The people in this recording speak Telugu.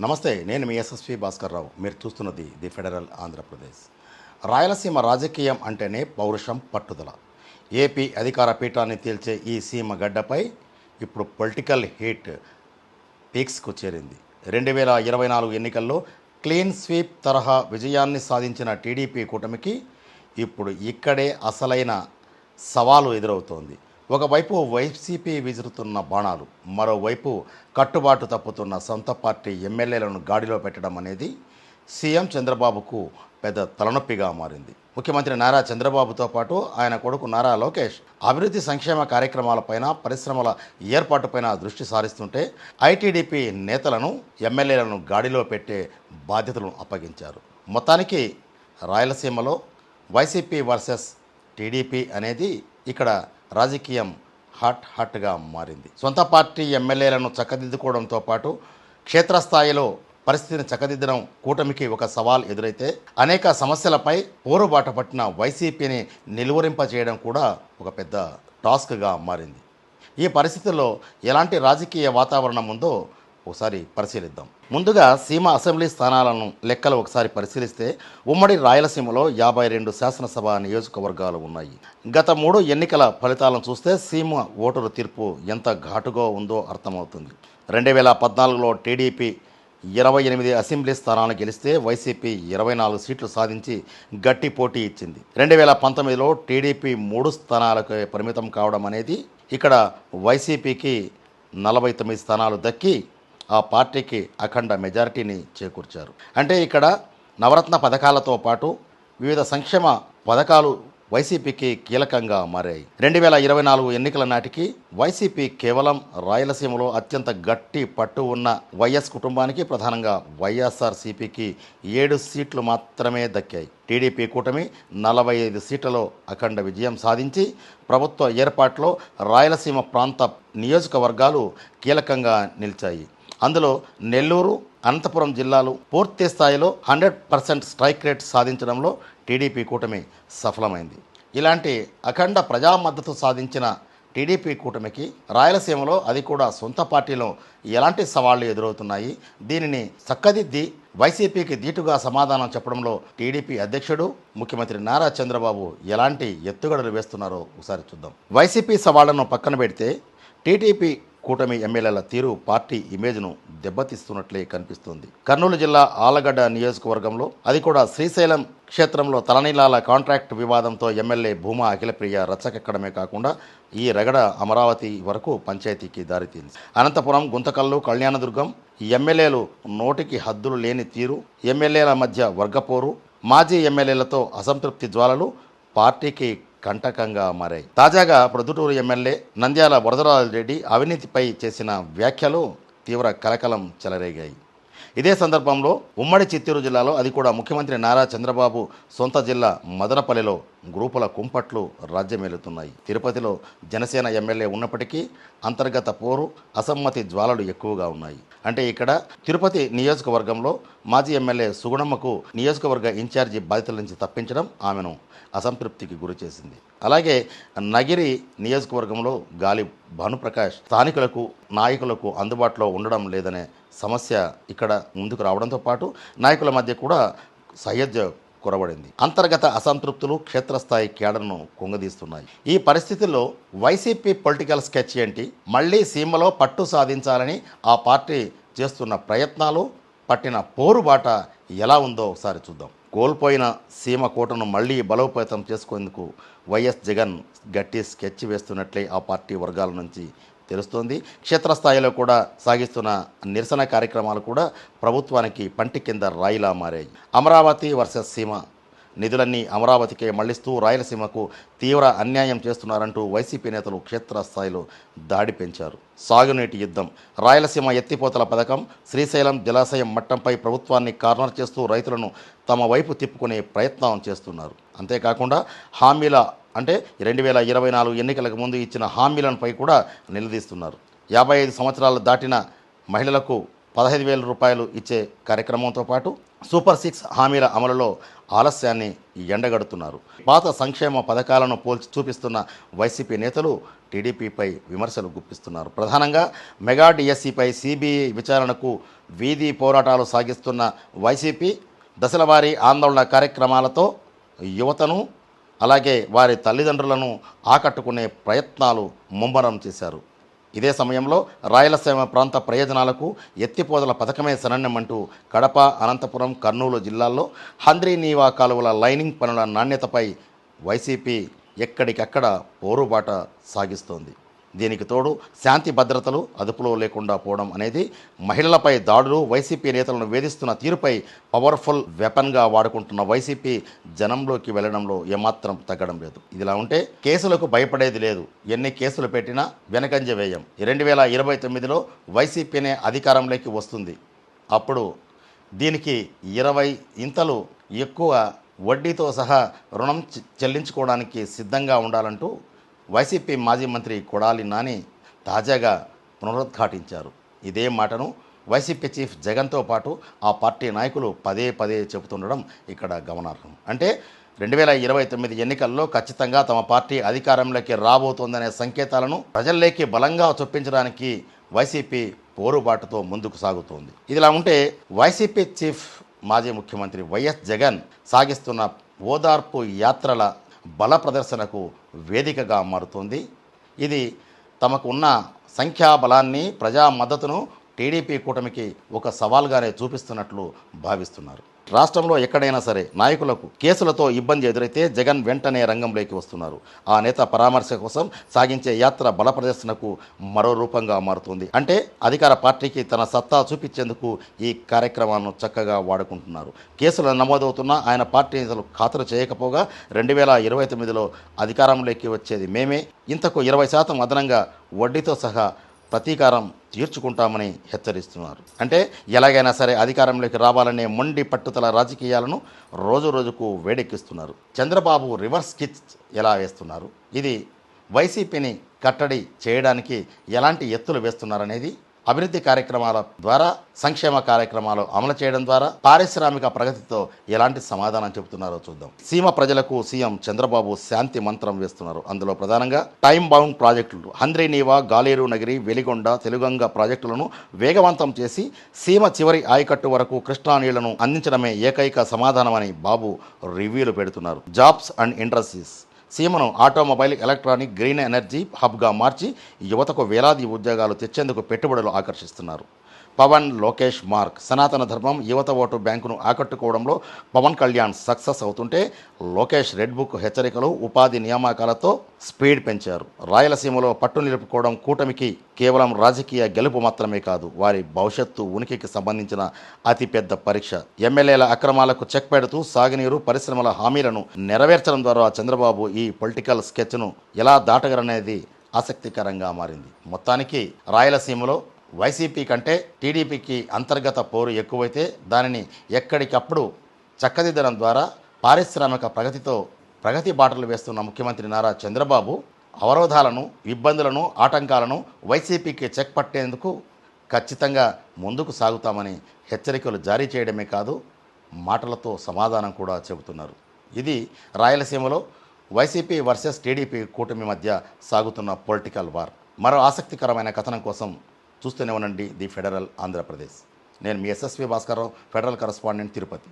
నమస్తే, నేను మీ ఎస్ఎస్వి భాస్కర్ రావు. మీరు చూస్తున్నది ది ఫెడరల్ ఆంధ్రప్రదేశ్. రాయలసీమ రాజకీయం అంటేనే పౌరుషం, పట్టుదల. ఏపీ అధికార పీఠాన్ని తేల్చే ఈ సీమ గడ్డపై ఇప్పుడు పొలిటికల్ హీట్ పీక్స్కు చేరింది. 2024 ఎన్నికల్లో క్లీన్ స్వీప్ తరహా విజయాన్ని సాధించిన టీడీపీ కూటమికి ఇప్పుడు ఇక్కడే అసలైన సవాలు ఎదురవుతోంది. ఒకవైపు వైసీపీ విసురుతున్న బాణాలు, మరోవైపు కట్టుబాటు తప్పుతున్న సొంత పార్టీ ఎమ్మెల్యేలను గాడిలో పెట్టడం అనేది సీఎం చంద్రబాబుకు పెద్ద తలనొప్పిగా మారింది. ముఖ్యమంత్రి నారా చంద్రబాబుతో పాటు ఆయన కొడుకు నారా లోకేష్ అభివృద్ధి సంక్షేమ కార్యక్రమాలపైన, పరిశ్రమల ఏర్పాటుపైన దృష్టి సారిస్తుంటే ఐటీడీపీ నేతలను, ఎమ్మెల్యేలను గాడిలో పెట్టే బాధ్యతలను అప్పగించారు. మొత్తానికి రాయలసీమలో వైసీపీ వర్సెస్ టీడీపీ అనేది ఇక్కడ రాజకీయం హాట్గా మారింది. సొంత పార్టీ ఎమ్మెల్యేలను చక్కదిద్దుకోవడంతో పాటు క్షేత్రస్థాయిలో పరిస్థితిని చక్కదిద్దడం కూటమికి ఒక సవాల్ ఎదురైతే, అనేక సమస్యలపై పోరుబాట పట్టిన వైసీపీని నిలువరింపజేయడం కూడా ఒక పెద్ద టాస్క్గా మారింది. ఈ పరిస్థితుల్లో ఎలాంటి రాజకీయ వాతావరణం ఉందో ఒకసారి పరిశీలిద్దాం. ముందుగా సీమ అసెంబ్లీ స్థానాలను లెక్కలు ఒకసారి పరిశీలిస్తే ఉమ్మడి రాయలసీమలో 52 శాసనసభ నియోజకవర్గాలు ఉన్నాయి. గత 3 ఎన్నికల ఫలితాలను చూస్తే సీమ ఓటరు తీర్పు ఎంత ఘాటుగా ఉందో అర్థమవుతుంది. 2014లో టీడీపీ 28 అసెంబ్లీ స్థానాలను గెలిస్తే వైసీపీ 24 సీట్లు సాధించి గట్టి పోటీ ఇచ్చింది. 2019లో టీడీపీ 3 స్థానాలకు పరిమితం కావడం అనేది ఇక్కడ వైసీపీకి 49 స్థానాలు దక్కి ఆ పార్టీకి అఖండ మెజారిటీని చేకూర్చారు. అంటే ఇక్కడ నవరత్న పథకాలతో పాటు వివిధ సంక్షేమ పథకాలు వైసీపీకి కీలకంగా మారాయి. 2024 ఎన్నికల నాటికి వైసీపీ కేవలం రాయలసీమలో అత్యంత గట్టి పట్టు ఉన్న వైఎస్ కుటుంబానికి, ప్రధానంగా వైఎస్ఆర్సీపీకి 7 సీట్లు మాత్రమే దక్కాయి. టీడీపీ కూటమి 45 సీట్లలో అఖండ విజయం సాధించి ప్రభుత్వ ఏర్పాటులో రాయలసీమ ప్రాంత నియోజకవర్గాలు కీలకంగా నిలిచాయి. అందులో నెల్లూరు, అనంతపురం జిల్లాలు పూర్తి స్థాయిలో 100% స్ట్రైక్ రేట్ సాధించడంలో టీడీపీ కూటమి సఫలమైంది. ఇలాంటి అఖండ ప్రజా మద్దతు సాధించిన టీడీపీ కూటమికి రాయలసీమలో, అది కూడా సొంత పార్టీలో ఎలాంటి సవాళ్లు ఎదురవుతున్నాయి, దీనిని చక్కదిద్ది వైసీపీకి ధీటుగా సమాధానం చెప్పడంలో టీడీపీ అధ్యక్షుడు, ముఖ్యమంత్రి నారా చంద్రబాబు ఎలాంటి ఎత్తుగడలు వేస్తున్నారో ఒకసారి చూద్దాం. వైసీపీ సవాళ్లను పక్కన పెడితే టీడీపీ కూటమి ఎమ్మెల్యేల తీరు పార్టీ ఇమేజ్ను దెబ్బతీస్తున్నట్లే కనిపిస్తుంది. కర్నూలు జిల్లా ఆలగడ్డ నియోజకవర్గంలో, అది కూడా శ్రీశైలం క్షేత్రంలో తలనీలాల కాంట్రాక్ట్ వివాదంతో ఎమ్మెల్యే భూమా అఖిలప్రియ రచ్చకెక్కడమే కాకుండా ఈ రగడ అమరావతి వరకు పంచాయతీకి దారితీసింది. అనంతపురం, గుంతకల్లు, కళ్యాణదుర్గం ఎమ్మెల్యేలు నోటికి హద్దులు లేని తీరు, ఎమ్మెల్యేల మధ్య వర్గపోరు, మాజీ ఎమ్మెల్యేలతో అసంతృప్తి జ్వాలలు పార్టీకి కంటకంగా మారాయి. తాజాగా ప్రొద్దుటూరు ఎమ్మెల్యే నంద్యాల వరదరాజరెడ్డి అవినీతిపై చేసిన వ్యాఖ్యలు తీవ్ర కలకలం చెలరేగాయి. ఇదే సందర్భంలో ఉమ్మడి చిత్తూరు జిల్లాలో, అది కూడా ముఖ్యమంత్రి నారా చంద్రబాబు సొంత జిల్లా మదనపల్లిలో గ్రూపుల కుంపట్లు రాజ్యమేలుతున్నాయి. తిరుపతిలో జనసేన ఎమ్మెల్యే ఉన్నప్పటికీ అంతర్గత పోరు, అసమ్మతి జ్వాలలు ఎక్కువగా ఉన్నాయి. అంటే ఇక్కడ తిరుపతి నియోజకవర్గంలో మాజీ ఎమ్మెల్యే సుగుణమ్మకు నియోజకవర్గ ఇన్ఛార్జి బాధ్యతల నుంచి తప్పించడం ఆమెను అసంతృప్తికి గురి చేసింది. అలాగే నగిరి నియోజకవర్గంలో గాలి భానుప్రకాష్ స్థానికులకు, నాయకులకు అందుబాటులో ఉండడం లేదనే సమస్య ఇక్కడ ముందుకు రావడంతో పాటు నాయకుల మధ్య కూడా సహ్యత కొరబడింది. అంతర్గత అసంతృప్తులు క్షేత్రస్థాయి కేడర్ను కుంగదీస్తున్నాయి. ఈ పరిస్థితుల్లో వైసీపీ పొలిటికల్ స్కెచ్ ఏంటి, మళ్ళీ సీమలో పట్టు సాధించాలని ఆ పార్టీ చేస్తున్న ప్రయత్నాలు, పట్టిన పోరుబాట ఎలా ఉందో ఒకసారి చూద్దాం. కోల్పోయిన సీమ కోటను మళ్లీ బలోపేతం చేసుకునేందుకు వైఎస్ జగన్ గట్టి స్కెచ్ వేస్తున్నట్లే ఆ పార్టీ వర్గాల నుంచి తెలుస్తోంది. క్షేత్రస్థాయిలో కూడా సాగిస్తున్న నిరసన కార్యక్రమాలు కూడా ప్రభుత్వానికి పంటి కింద రాయిలా మారాయి. అమరావతి వర్సెస్ సీమ, నిధులన్నీ అమరావతికే మళ్లిస్తూ రాయలసీమకు తీవ్ర అన్యాయం చేస్తున్నారంటూ వైసీపీ నేతలు క్షేత్రస్థాయిలో దాడి పెంచారు. సాగునీటి యుద్ధం, రాయలసీమ ఎత్తిపోతల పథకం, శ్రీశైలం జలాశయం మట్టంపై ప్రభుత్వాన్ని కార్నర్ చేస్తూ రైతులను తమ వైపు తిప్పుకునే ప్రయత్నం చేస్తున్నారు. అంతేకాకుండా హామీల, అంటే 2024 ఎన్నికలకు ముందు ఇచ్చిన హామీలపై కూడా నిలదీస్తున్నారు. 55 సంవత్సరాలు దాటిన మహిళలకు రూ. 15,000 ఇచ్చే కార్యక్రమంతో పాటు సూపర్ 6 హామీల అమలులో ఆలస్యాన్ని ఎండగడుతున్నారు. పాత సంక్షేమ పథకాలను పోల్చి చూపిస్తున్న వైసీపీ నేతలు టీడీపీపై విమర్శలు గుప్పిస్తున్నారు. ప్రధానంగా మెగా డిఎస్సిపై సిబిఐ విచారణకు వీధి పోరాటాలు సాగిస్తున్న వైసీపీ దశలవారీ ఆందోళన కార్యక్రమాలతో యువతను అలాగే వారి తల్లిదండ్రులను ఆకట్టుకునే ప్రయత్నాలు ముమ్మరం చేశారు. ఇదే సమయంలో రాయలసీమ ప్రాంత ప్రయోజనాలకు ఎత్తిపోతల పథకమే శరణ్యమంటూ కడప, అనంతపురం, కర్నూలు జిల్లాల్లో హంద్రీ నీవా కాలువల లైనింగ్ పనుల నాణ్యతపై వైసీపీ ఎక్కడికక్కడ పోరుబాట సాగిస్తోంది. దీనికి తోడు శాంతి భద్రతలు అదుపులో లేకుండా పోవడం అనేది మహిళలపై దాడులు, వైసీపీ నేతలను వేధిస్తున్న తీరుపై పవర్ఫుల్ వెపన్గా వాడుకుంటున్న వైసీపీ జనంలోకి వెళ్లడంలో ఏమాత్రం తగ్గడం లేదు. ఇదిలా ఉంటే కేసులకు భయపడేది లేదు. ఎన్ని కేసులు పెట్టినా వెనకంజ వేయం. 2029లో వైసీపీనే అధికారంలోకి వస్తుంది. అప్పుడు దీనికి 20 ఇంతలు ఎక్కువ వడ్డీతో సహా రుణం చెల్లించుకోవడానికి సిద్ధంగా ఉండాలంటూ వైసీపీ మాజీ మంత్రి కొడాలి నాని తాజాగా పునరుద్ఘాటించారు. ఇదే మాటను వైసీపీ చీఫ్ జగన్తో పాటు ఆ పార్టీ నాయకులు పదే పదే చెబుతుండడం ఇక్కడ గమనార్హం. అంటే 2029 ఎన్నికల్లో ఖచ్చితంగా తమ పార్టీ అధికారంలోకి రాబోతోందనే సంకేతాలను ప్రజల్లోకి బలంగా చొప్పించడానికి వైసీపీ పోరుబాటుతో ముందుకు సాగుతోంది. ఇదిలా ఉంటే వైసీపీ చీఫ్ మాజీ ముఖ్యమంత్రి వైఎస్ జగన్ సాగిస్తున్న ఓదార్పు యాత్రల బల ప్రదర్శనకు వేదికగా మారుతోంది. ఇది తమకు ఉన్న సంఖ్యాబలాన్ని, ప్రజా మద్దతును టీడీపీ కూటమికి ఒక సవాల్గానే చూపిస్తున్నట్లు భావిస్తున్నారు. రాష్ట్రంలో ఎక్కడైనా సరే నాయకులకు కేసులతో ఇబ్బంది ఎదురైతే జగన్ వెంటనే రంగంలోకి వస్తున్నారు. ఆ నేత పరామర్శ కోసం సాగించే యాత్ర బల ప్రదర్శనకు మరో రూపంగా మారుతుంది. అంటే అధికార పార్టీకి తన సత్తా చూపించేందుకు ఈ కార్యక్రమాలను చక్కగా వాడుకుంటున్నారు. కేసులు నమోదవుతున్నా ఆయన పార్టీ నేతలు ఖాతరు చేయకపోగా 2029లో అధికారంలోకి వచ్చేది మేమే, ఇంతకు 20% అదనంగా వడ్డీతో సహా ప్రతీకారం తీర్చుకుంటామని హెచ్చరిస్తున్నారు. అంటే ఎలాగైనా సరే అధికారంలోకి రావాలనే మొండి పట్టుదల రాజకీయాలను రోజు రోజుకు వేడెక్కిస్తున్నారు. చంద్రబాబు రివర్స్ కిచ్ ఎలా వేస్తున్నారు, ఇది వైసీపీని కట్టడి చేయడానికి ఎలాంటి ఎత్తులు వేస్తున్నారనేది, అభివృద్ధి కార్యక్రమాల ద్వారా, సంక్షేమ కార్యక్రమాలు అమలు చేయడం ద్వారా పారిశ్రామిక ప్రగతితో ఎలాంటి సమాధానం చెబుతున్నారో చూద్దాం. సీమ ప్రజలకు సీఎం చంద్రబాబు శాంతి మంత్రం వేస్తున్నారు. అందులో ప్రధానంగా టైం బౌండ్ ప్రాజెక్టులు హంద్రీ నీవా, గాలేరు నగిరి, వెలిగొండ, తెలుగంగ ప్రాజెక్టులను వేగవంతం చేసి సీమ చివరి ఆయకట్టు వరకు కృష్ణా నీళ్లను అందించడమే ఏకైక సమాధానమని బాబు రివ్యూలు పెడుతున్నారు. జాబ్స్ అండ్ ఇండస్ట్రీస్ సీమను ఆటోమొబైల్, ఎలక్ట్రానిక్, గ్రీన్ ఎనర్జీ హబ్గా మార్చి యువతకు వేలాది ఉద్యోగాలు తెచ్చేందుకు పెట్టుబడులు ఆకర్షిస్తున్నారు. పవన్, లోకేష్ మార్క్. సనాతన ధర్మం, యువత ఓటు బ్యాంకును ఆకట్టుకోవడంలో పవన్ కళ్యాణ్ సక్సెస్ అవుతుంటే లోకేష్ రెడ్ బుక్ హెచ్చరికలు, ఉపాధి నియామకాలతో స్పీడ్ పెంచారు. రాయలసీమలో పట్టు నిలుపుకోవడం కూటమికి కేవలం రాజకీయ గెలుపు మాత్రమే కాదు, వారి భవిష్యత్తు ఉనికికి సంబంధించిన అతిపెద్ద పరీక్ష. ఎమ్మెల్యేల అక్రమాలకు చెక్ పెడుతూ సాగునీరు, పరిశ్రమల హామీలను నెరవేర్చడం ద్వారా చంద్రబాబు ఈ పొలిటికల్ స్కెచ్ను ఎలా దాటగలనేది ఆసక్తికరంగా మారింది. మొత్తానికి రాయలసీమలో వైసీపీ కంటే టీడీపీకి అంతర్గత పోరు ఎక్కువైతే దానిని ఎక్కడికప్పుడు చక్కదిద్దడం ద్వారా పారిశ్రామిక ప్రగతి బాటలు వేస్తున్న ముఖ్యమంత్రి నారా చంద్రబాబు అవరోధాలను, ఇబ్బందులను, ఆటంకాలను వైసీపీకి చెక్ పట్టేందుకు ఖచ్చితంగా ముందుకు సాగుతామని హెచ్చరికలు జారీ చేయడమే కాదు, మాటలతో సమాధానం కూడా చెబుతున్నారు. ఇది రాయలసీమలో వైసీపీ వర్సెస్ టీడీపీ కూటమి మధ్య సాగుతున్న పొలిటికల్ వార్. మరో ఆసక్తికరమైన కథనం కోసం చూస్తూనే ఉండండి ది ఫెడరల్ ఆంధ్రప్రదేశ్. నేను మీ SSV Bhaskar Rao, federal correspondent, Tirupati.